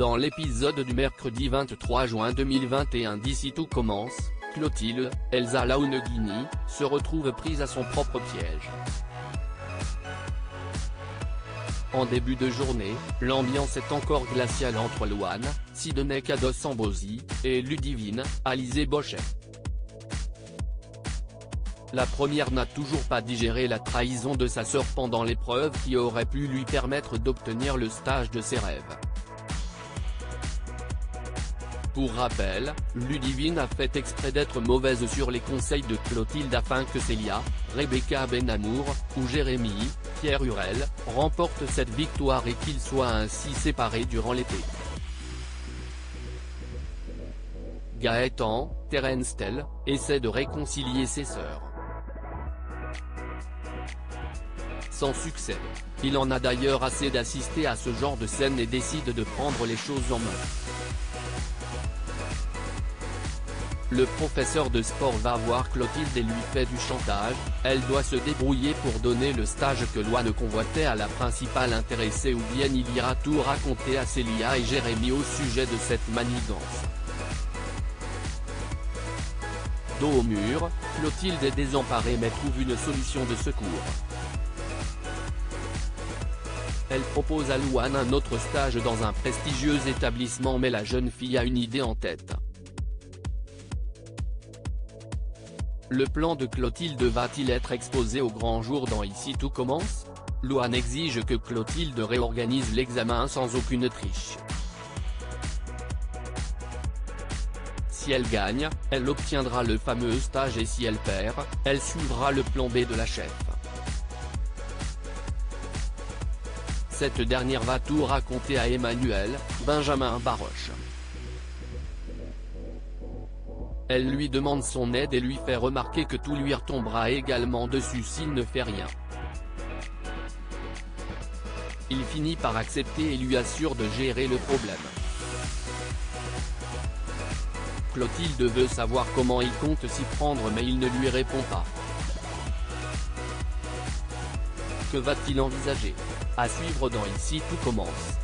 Dans l'épisode du mercredi 23 juin 2021 d'Ici tout commence, Clotilde, Elsa Launegini, se retrouve prise à son propre piège. En début de journée, l'ambiance est encore glaciale entre Louane, Sidonie Kados-Ambosi, et Ludivine, Alizée Bochet. La première n'a toujours pas digéré la trahison de sa sœur pendant l'épreuve qui aurait pu lui permettre d'obtenir le stage de ses rêves. Pour rappel, Ludivine a fait exprès d'être mauvaise sur les conseils de Clotilde afin que Célia, Rebecca Benamour, ou Jérémy, Pierre Hurel, remportent cette victoire et qu'ils soient ainsi séparés durant l'été. Gaëtan, Terence Tell, essaie de réconcilier ses sœurs. Sans succès. Il en a d'ailleurs assez d'assister à ce genre de scène et décide de prendre les choses en main. Le professeur de sport va voir Clotilde et lui fait du chantage, elle doit se débrouiller pour donner le stage que Louane convoitait à la principale intéressée ou bien il ira tout raconter à Célia et Jérémy au sujet de cette manigance. Dos au mur, Clotilde est désemparée mais trouve une solution de secours. Elle propose à Louane un autre stage dans un prestigieux établissement mais la jeune fille a une idée en tête. Le plan de Clotilde va-t-il être exposé au grand jour dans Ici tout commence? Louane exige que Clotilde réorganise l'examen sans aucune triche. Si elle gagne, elle obtiendra le fameux stage et si elle perd, elle suivra le plan B de la chef. Cette dernière va tout raconter à Emmanuel, Benjamin Baroche. Elle lui demande son aide et lui fait remarquer que tout lui retombera également dessus s'il ne fait rien. Il finit par accepter et lui assure de gérer le problème. Clotilde veut savoir comment il compte s'y prendre mais il ne lui répond pas. Que va-t-il envisager? À suivre dans Ici tout commence.